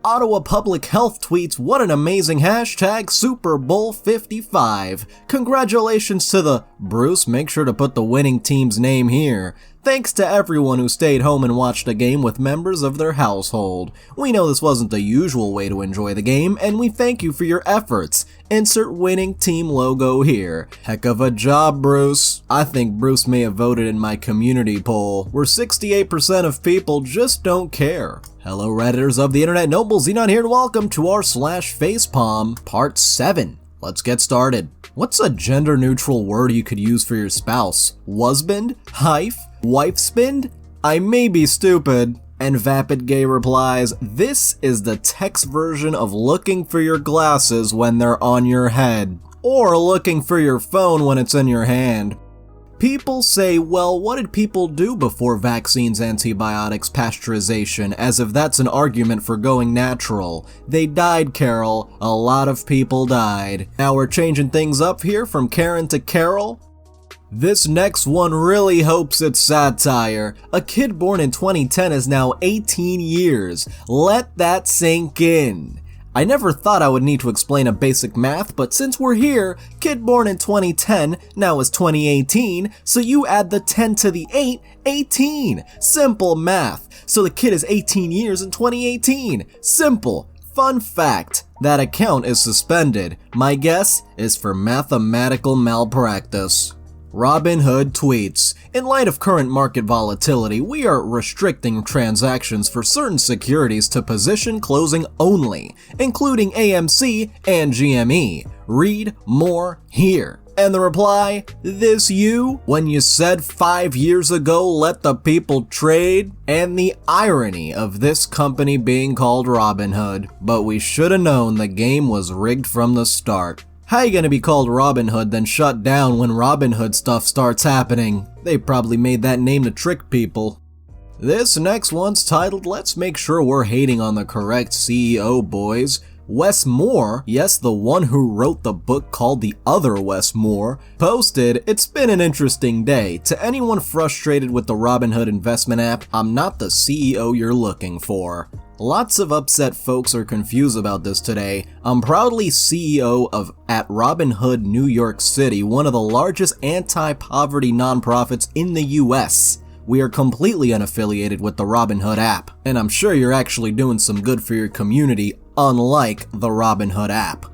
Ottawa Public Health tweets, "What an amazing hashtag, Super Bowl 55. Congratulations to the Bruce, make sure to put the winning team's name here. Thanks to everyone who stayed home and watched a game with members of their household. We know this wasn't the usual way to enjoy the game, and we thank you for your efforts. Insert winning team logo here. Heck of a job, Bruce." I think Bruce may have voted in my community poll, where 68% of people just don't care. Hello Redditors of the internet, Noble Xenon here, and welcome to our /Facepalm Part 7. Let's get started. What's a gender-neutral word you could use for your spouse? Husband? Hife? Wife-spind? I may be stupid. And Vapid Gay replies, "This is the text version of looking for your glasses when they're on your head, or looking for your phone when it's in your hand." People say, well, what did people do before vaccines, antibiotics, pasteurization, as if that's an argument for going natural. They died, Carol. A lot of people died. Now we're changing things up here from Karen to Carol. This next one really hopes it's satire. A kid born in 2010 is now 18 years. Let that sink in. I never thought I would need to explain a basic math, but since we're here, kid born in 2010 now is 2018, so you add the 10 to the 8, 18. Simple math. So the kid is 18 years in 2018. Simple. Fun fact, that account is suspended. My guess is for mathematical malpractice. Robinhood tweets, "In light of current market volatility, we are restricting transactions for certain securities to position closing only, including AMC and GME. Read more here." And the reply, "This you? When you said 5 years ago, let the people trade?" And the irony of this company being called Robinhood. But we should have known the game was rigged from the start. How you gonna be called Robinhood then shut down when Robinhood stuff starts happening? They probably made that name to trick people. This next one's titled, "Let's make sure we're hating on the correct CEO, boys." Wes Moore, yes, the one who wrote the book called The Other Wes Moore, posted, "It's been an interesting day. To anyone frustrated with the Robinhood investment app, I'm not the CEO you're looking for." Lots of upset folks are confused about this today. I'm proudly CEO of at Robinhood New York City, one of the largest anti-poverty nonprofits in the US. We are completely unaffiliated with the Robinhood app, and I'm sure you're actually doing some good for your community, unlike the Robinhood app.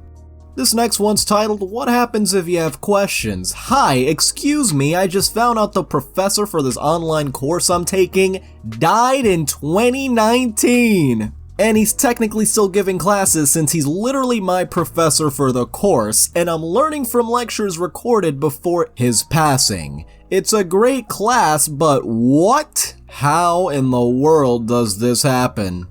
This next one's titled, "What happens if you have questions? Hi, excuse me, I just found out the professor for this online course I'm taking died in 2019. And he's technically still giving classes since he's literally my professor for the course, and I'm learning from lectures recorded before his passing. It's a great class, but what? How in the world does this happen?"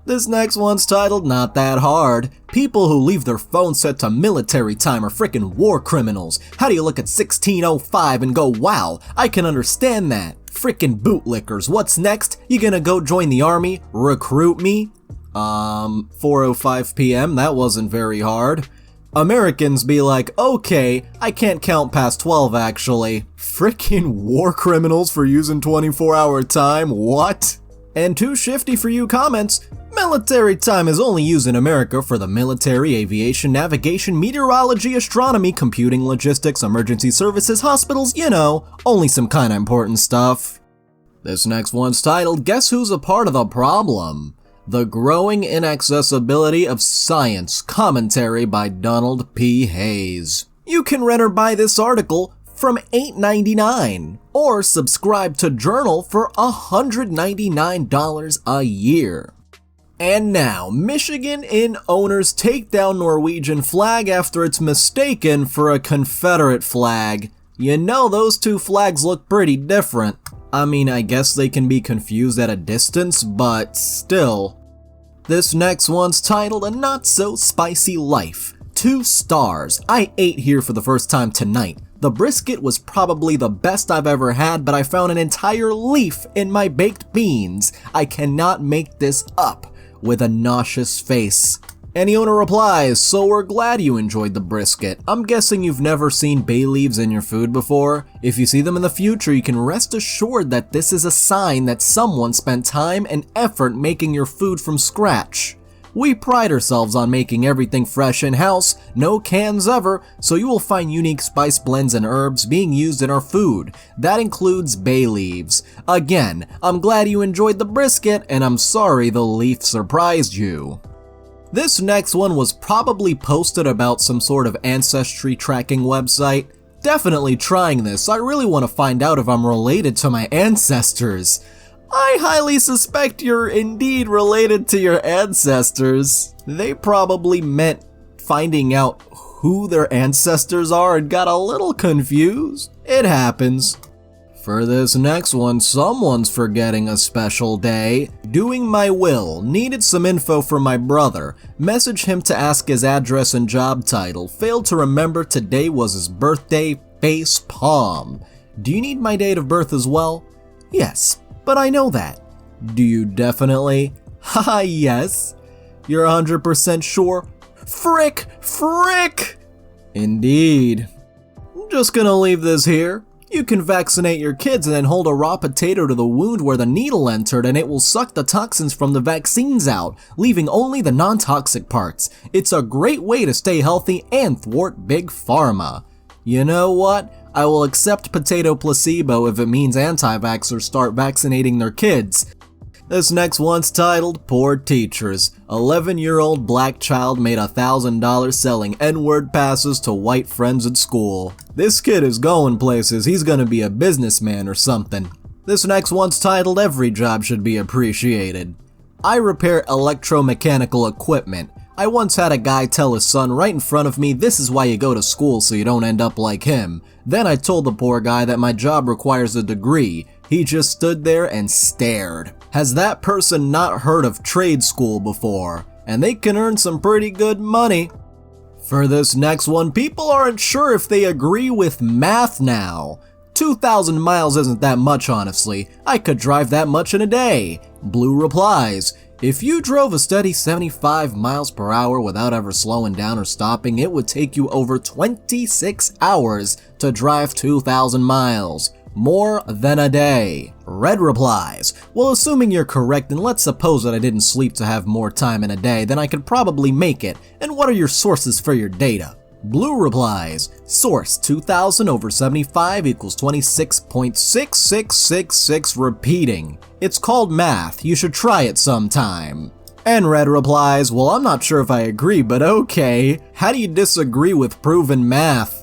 This next one's titled, "Not That Hard. People who leave their phone set to military time are frickin' war criminals. How do you look at 1605 and go, wow, I can understand that? Frickin' bootlickers, what's next? You gonna go join the army? Recruit me?" 4:05 p.m., that wasn't very hard. Americans be like, "Okay, I can't count past 12 actually." Frickin' war criminals for using 24-hour time, what? And too shifty for you comments. Military time is only used in America for the military, aviation, navigation, meteorology, astronomy, computing, logistics, emergency services, hospitals, you know, only some kinda important stuff. This next one's titled, "Guess who's a part of the problem? The growing inaccessibility of science." Commentary by Donald P. Hayes. You can rent or buy this article from $8.99 or subscribe to Journal for $199 a year. And now, Michigan inn owners take down Norwegian flag after it's mistaken for a Confederate flag. You know, those two flags look pretty different. I mean, I guess they can be confused at a distance, but still. This next one's titled, "A Not So Spicy Life." 2 stars. I ate here for the first time tonight. The brisket was probably the best I've ever had, but I found an entire leaf in my baked beans. I cannot make this up. With a nauseous face. And the owner replies, "So we're glad you enjoyed the brisket. I'm guessing you've never seen bay leaves in your food before. If you see them in the future, you can rest assured that this is a sign that someone spent time and effort making your food from scratch. We pride ourselves on making everything fresh in-house, no cans ever, so you will find unique spice blends and herbs being used in our food. That includes bay leaves. Again, I'm glad you enjoyed the brisket, and I'm sorry the leaf surprised you. This next one was probably posted about some sort of ancestry tracking website. Definitely trying this. I really want to find out if I'm related to my ancestors. I highly suspect you're indeed related to your ancestors. They probably meant finding out who their ancestors are and got a little confused. It happens. For this next one, someone's forgetting a special day. Doing my will. Needed some info from my brother. Message him to ask his address and job title. Failed to remember today was his birthday. Facepalm. Do you need my date of birth as well? Yes, but I know that. Do you definitely? Haha, yes. You're 100% sure? Frick! Indeed. I'm just gonna leave this here. You can vaccinate your kids and then hold a raw potato to the wound where the needle entered and it will suck the toxins from the vaccines out, leaving only the non-toxic parts. It's a great way to stay healthy and thwart Big Pharma. You know what? I will accept potato placebo if it means anti-vaxxers start vaccinating their kids. This next one's titled Poor Teachers. 11-year-old black child made $1,000 selling N-word passes to white friends at school. This kid is going places. He's gonna be a businessman or something. This next one's titled Every Job Should Be Appreciated. I repair electromechanical equipment. I once had a guy tell his son right in front of me, "This is why you go to school so you don't end up like him." Then I told the poor guy that my job requires a degree. He just stood there and stared. Has that person not heard of trade school before? And they can earn some pretty good money. For this next one, people aren't sure if they agree with math now. 2,000 miles isn't that much, honestly. I could drive that much in a day. Blue replies, if you drove a steady 75 miles per hour without ever slowing down or stopping, it would take you over 26 hours to drive 2,000 miles. More than a day. Red replies, well, assuming you're correct, and let's suppose that I didn't sleep to have more time in a day, then I could probably make it. And what are your sources for your data? Blue replies, source 2000 over 75 equals 26.6666 repeating. It's called math, you should try it sometime. And Red replies, well, I'm not sure if I agree, but okay. How do you disagree with proven math?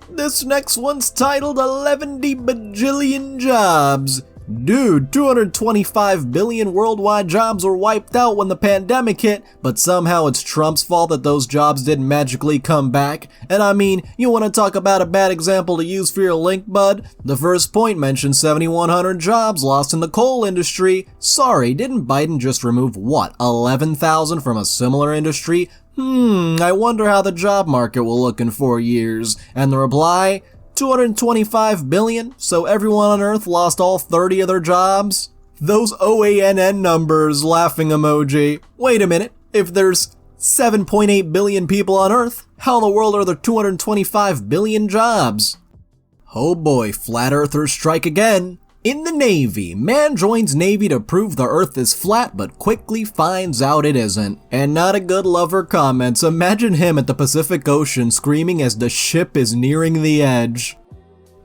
This next one's titled 11 bajillion jobs. Dude, 225 billion worldwide jobs were wiped out when the pandemic hit, but somehow it's Trump's fault that those jobs didn't magically come back. And I mean, you want to talk about a bad example to use for your link, bud? The first point mentioned 7,100 jobs lost in the coal industry. Sorry, didn't Biden just remove what, 11,000 from a similar industry? I wonder how the job market will look in 4 years. And the reply? 225 billion, so everyone on Earth lost all 30 of their jobs? Those OANN numbers, laughing emoji. Wait a minute, if there's 7.8 billion people on Earth, how in the world are there 225 billion jobs? Oh boy, flat earthers strike again. In the Navy, man joins Navy to prove the Earth is flat but quickly finds out it isn't. And not a good lover comments, imagine him at the Pacific Ocean screaming as the ship is nearing the edge.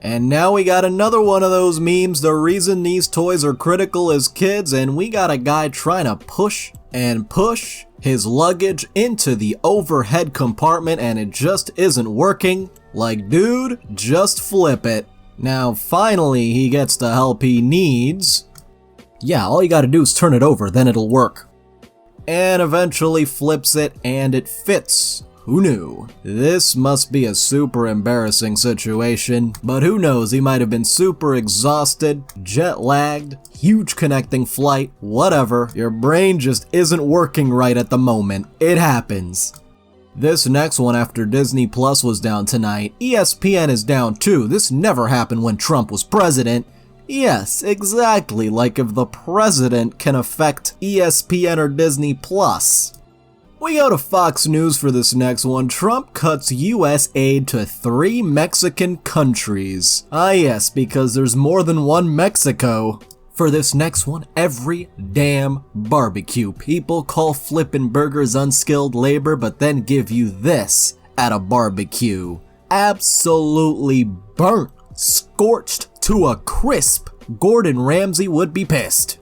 And now we got another one of those memes, the reason these toys are critical as kids, and we got a guy trying to push and push his luggage into the overhead compartment and it just isn't working. Like, dude, just flip it. Now, finally, he gets the help he needs. Yeah, all you gotta do is turn it over, then it'll work. And eventually flips it, and it fits. Who knew? This must be a super embarrassing situation, but who knows, he might have been super exhausted, jet-lagged, huge connecting flight, whatever. Your brain just isn't working right at the moment. It happens. This next one after Disney Plus was down tonight, ESPN is down too. This never happened when Trump was president. Yes, exactly, like if the president can affect ESPN or Disney Plus. We go to Fox News for this next one. Trump cuts US aid to 3 Mexican countries. Ah yes, because there's more than one Mexico. For this next one, every damn barbecue. People call flipping burgers unskilled labor, but then give you this at a barbecue. Absolutely burnt, scorched to a crisp. Gordon Ramsay would be pissed.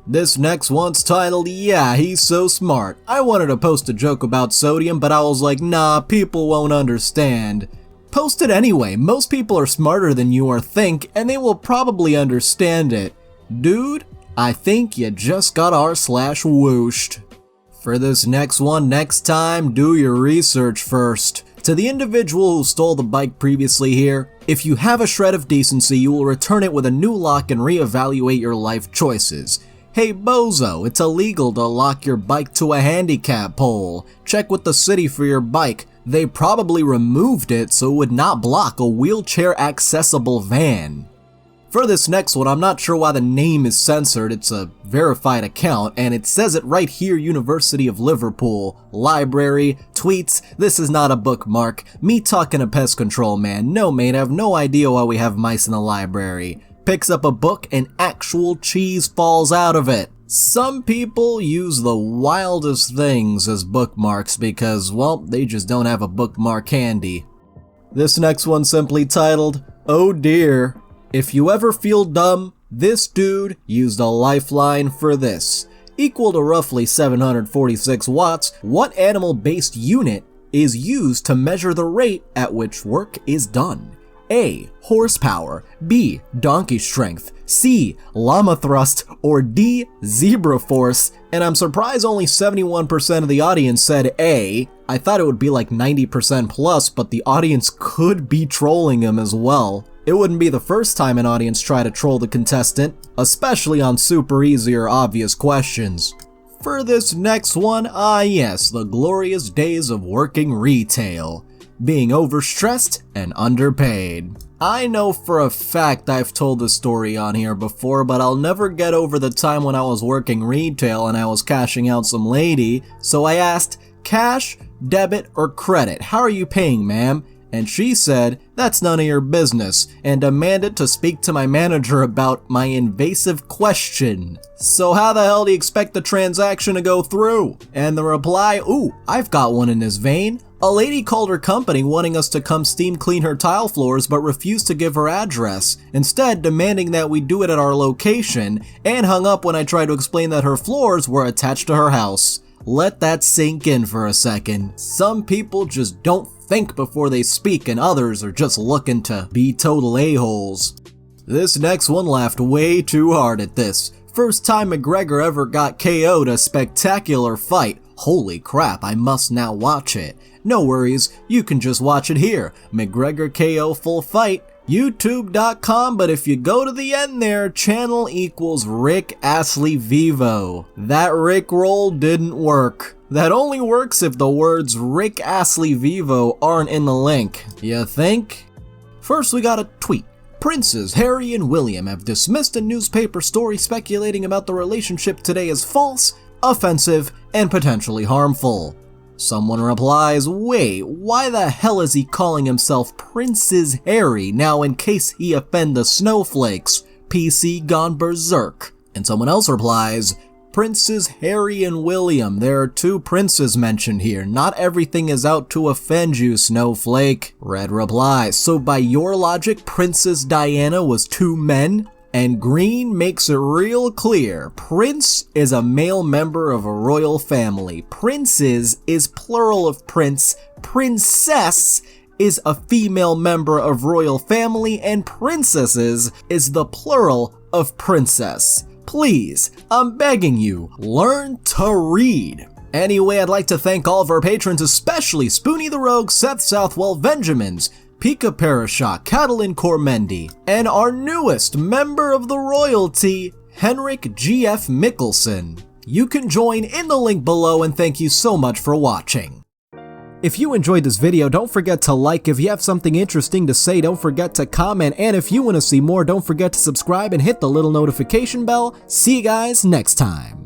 This next one's titled, "Yeah, he's so smart." I wanted to post a joke about sodium, but I was like, nah, people won't understand. Post it anyway. Most people are smarter than you or think, and they will probably understand it. Dude, I think you just got r/whooshed. For this next one, next time, do your research first. To the individual who stole the bike previously here, if you have a shred of decency, you will return it with a new lock and reevaluate your life choices. Hey bozo, it's illegal to lock your bike to a handicap pole. Check with the city for your bike. They probably removed it so it would not block a wheelchair accessible van. For this next one, I'm not sure why the name is censored. It's a verified account, and it says it right here, University of Liverpool. Library, tweets, this is not a bookmark. Me talking to pest control, man. No, mate, I have no idea why we have mice in the library. Picks up a book and actual cheese falls out of it. Some people use the wildest things as bookmarks because, well, they just don't have a bookmark handy. This next one's simply titled, "Oh dear." If you ever feel dumb, this dude used a lifeline for this. Equal to roughly 746 watts, what animal-based unit is used to measure the rate at which work is done? A. Horsepower, B. Donkey strength, C. Llama thrust, or D. Zebra force. And I'm surprised only 71% of the audience said A. I thought it would be like 90% plus, but the audience could be trolling him as well. It wouldn't be the first time an audience tried to troll the contestant, especially on super easy or obvious questions. For this next one, yes, the glorious days of working retail. Being overstressed and underpaid. I know for a fact I've told this story on here before, but I'll never get over the time when I was working retail and I was cashing out some lady, so I asked, cash, debit, or credit? How are you paying, ma'am? And she said, that's none of your business, and demanded to speak to my manager about my invasive question. So how the hell do you expect the transaction to go through? And the reply, ooh, I've got one in this vein. A lady called her company wanting us to come steam clean her tile floors but refused to give her address, instead demanding that we do it at our location, and hung up when I tried to explain that her floors were attached to her house. Let that sink in for a second. Some people just don't think before they speak, and others are just looking to be total a-holes. This next one laughed way too hard at this. First time McGregor ever got KO'd, a spectacular fight. Holy crap, I must now watch it. No worries, you can just watch it here. McGregor KO full fight. YouTube.com, but if you go to the end there, channel equals Rick Astley Vivo. That Rick roll didn't work. That only works if the words Rick Astley Vivo aren't in the link. You think? First we got a tweet. Princes Harry and William have dismissed a newspaper story speculating about the relationship today as false, offensive, and potentially harmful. Someone replies, wait, why the hell is he calling himself Prince's Harry now in case he offend the snowflakes? PC gone berserk. And someone else replies, Princes Harry and William, there are two princes mentioned here. Not everything is out to offend you, snowflake. Red replies, so by your logic, Princess Diana was two men? And Green makes it real clear, Prince is a male member of a royal family. Princes is plural of prince, princess is a female member of royal family, and princesses is the plural of princess. Please, I'm begging you, learn to read. Anyway, I'd like to thank all of our patrons, especially Spoonie the Rogue, Seth Southwell, Benjamins, Pika Parashah, Catalin Cormendi, and our newest member of the royalty, Henrik G.F. Mickelson. You can join in the link below, and thank you so much for watching. If you enjoyed this video, don't forget to like. If you have something interesting to say, don't forget to comment. And if you want to see more, don't forget to subscribe and hit the little notification bell. See you guys next time.